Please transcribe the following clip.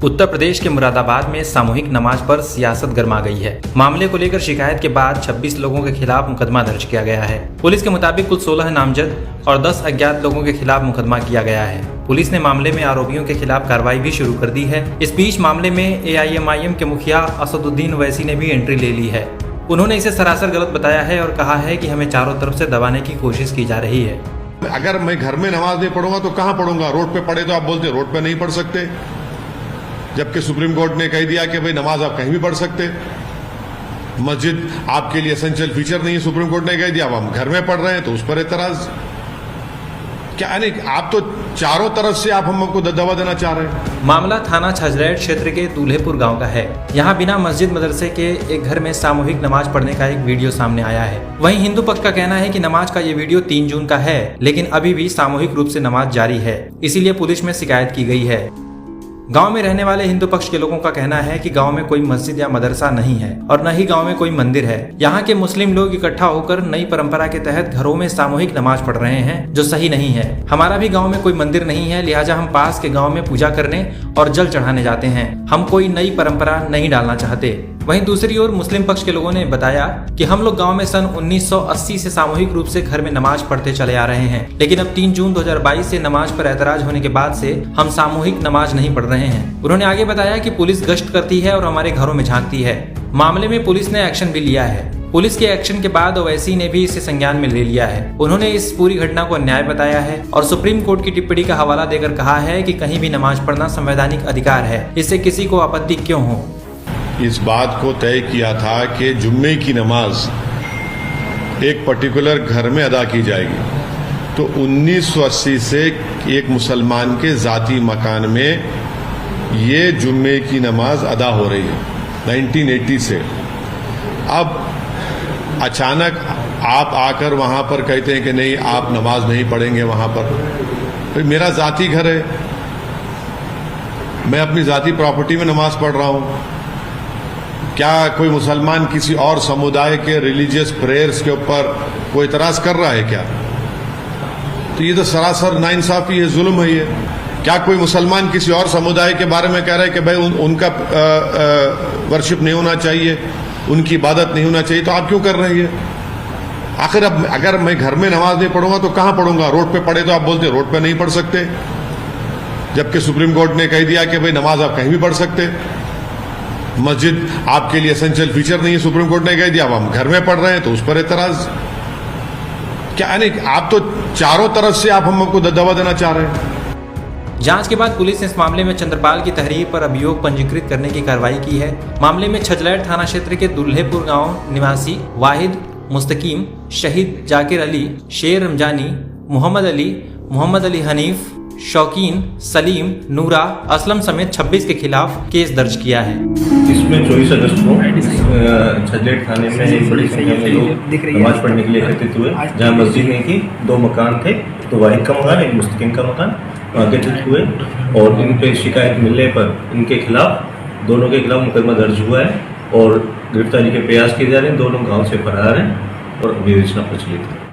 उत्तर प्रदेश के मुरादाबाद में सामूहिक नमाज पर सियासत गर्मा गई है। मामले को लेकर शिकायत के बाद 26 लोगों के खिलाफ मुकदमा दर्ज किया गया है। पुलिस के मुताबिक कुल 16 नामजद और 10 अज्ञात लोगों के खिलाफ मुकदमा किया गया है। पुलिस ने मामले में आरोपियों के खिलाफ कार्रवाई भी शुरू कर दी है। इस बीच मामले में AIMIM के मुखिया असदुद्दीन ओवैसी ने भी एंट्री ले ली है। उन्होंने इसे सरासर गलत बताया है और कहा है कि हमें चारों तरफ से दबाने की कोशिश की जा रही है। अगर मैं घर में नमाज नहीं पढ़ूंगा तो कहां पढ़ूंगा? रोड पे पढ़े तो आप बोलते रोड पे नहीं पढ़ सकते, जबकि सुप्रीम कोर्ट ने कह दिया कि भाई नमाज आप कहीं भी पढ़ सकते। मस्जिद आपके लिए एसेंशियल फीचर नहीं है, सुप्रीम कोर्ट ने कह दिया। अब हम घर में पढ़ रहे हैं तो उस पर एतराज क्या? नहीं, आप तो चारों तरफ से आप हमको दबा देना चाह रहे हैं। मामला थाना छजरैठ क्षेत्र के दूल्हेपुर गांव का है। यहां बिना मस्जिद मदरसे के एक घर में सामूहिक नमाज पढ़ने का एक वीडियो सामने आया है। वहीं हिंदू पक्ष का कहना है कि नमाज का ये वीडियो 3 जून का है, लेकिन अभी भी सामूहिक रूप से नमाज जारी है, इसीलिए पुलिस में शिकायत की गई है। गांव में रहने वाले हिंदू पक्ष के लोगों का कहना है कि गांव में कोई मस्जिद या मदरसा नहीं है और न ही गांव में कोई मंदिर है। यहां के मुस्लिम लोग इकट्ठा होकर नई परंपरा के तहत घरों में सामूहिक नमाज पढ़ रहे हैं, जो सही नहीं है। हमारा भी गांव में कोई मंदिर नहीं है, लिहाजा हम पास के गांव में पूजा करने और जल चढ़ाने जाते हैं। हम कोई नई परंपरा नहीं डालना चाहते। वहीं दूसरी ओर मुस्लिम पक्ष के लोगों ने बताया कि हम लोग गांव में सन 1980 से सामूहिक रूप से घर में नमाज पढ़ते चले आ रहे हैं, लेकिन अब 3 जून 2022 से नमाज पर ऐतराज होने के बाद से हम सामूहिक नमाज नहीं पढ़ रहे हैं। उन्होंने आगे बताया कि पुलिस गश्त करती है और हमारे घरों में झांकती है। मामले में पुलिस ने एक्शन भी लिया है। पुलिस के एक्शन के बाद ओवैसी ने भी इसे संज्ञान में ले लिया है। उन्होंने इस पूरी घटना को अन्याय बताया है और सुप्रीम कोर्ट की टिप्पणी का हवाला देकर कहा है कि कहीं भी नमाज पढ़ना संवैधानिक अधिकार है, इससे किसी को आपत्ति क्यों हो। इस बात को तय किया था कि जुम्मे की नमाज एक पर्टिकुलर घर में अदा की जाएगी, तो 1980 से एक मुसलमान के जाती मकान में ये जुम्मे की नमाज अदा हो रही है 1980 से। अब अचानक आप आकर वहां पर कहते हैं कि नहीं, आप नमाज नहीं पढ़ेंगे वहां पर। तो मेरा जाती घर है, मैं अपनी जाती प्रॉपर्टी में नमाज पढ़ रहा हूं। क्या कोई मुसलमान किसी और समुदाय के रिलीजियस प्रेयर्स के ऊपर कोई इतराज कर रहा है क्या? तो ये तो सरासर नाइंसाफी है, जुल्म है ये। क्या कोई मुसलमान किसी और समुदाय के बारे में कह रहा है कि भाई उनका वर्शिप नहीं होना चाहिए, उनकी इबादत नहीं होना चाहिए? तो आप क्यों कर रहे हैं? आखिर अब अगर मैं घर में नमाज नहीं पढ़ूंगा तो कहां पढ़ूंगा? रोड पे पढ़े तो आप बोलते रोड पे नहीं पढ़ सकते, जबकि सुप्रीम कोर्ट ने कह दिया कि भाई नमाज आप कहीं भी पढ़ सकते। मस्जिद आपके लिए एसेंशियल फीचर नहीं है, सुप्रीम कोर्ट ने कह दिया। अब हम घर में पढ़ रहे हैं तो उस पर एतराज क्या? नहीं, आप तो चारों तरफ से आप हमको दबा देना चाह रहे हैं। जांच के बाद पुलिस ने इस मामले में चंद्रपाल की तहरीर पर अभियोग पंजीकृत करने की कार्रवाई की है। मामले में छजरैठ थाना क्षेत्र के दूल्हेपुर गांव निवासी वाहिद, मुस्तकीम, शहीद जाकिर अली, शेर रमजानी, मोहम्मद अली हनीफ, शौकीन, सलीम, नूरा, असलम समेत 26 के खिलाफ केस दर्ज किया है। इसमें 24 अगस्त को छजरैठ थाने में एक बड़ी संख्या में लोग नमाज पढ़ने के लिए एकत्रित हुए, जहाँ मस्जिद में की 2 मकान थे, तो वाहिद का मकान, एक मुस्तकीम का मकान, एकत्रित हुए और इन पे शिकायत मिलने पर इनके खिलाफ, दोनों के खिलाफ मुकदमा दर्ज हुआ है और गिरफ्तारी के प्रयास किए जा रहे हैं। दोनों गाँव से फरार हैं और विवेचना प्रचलित है।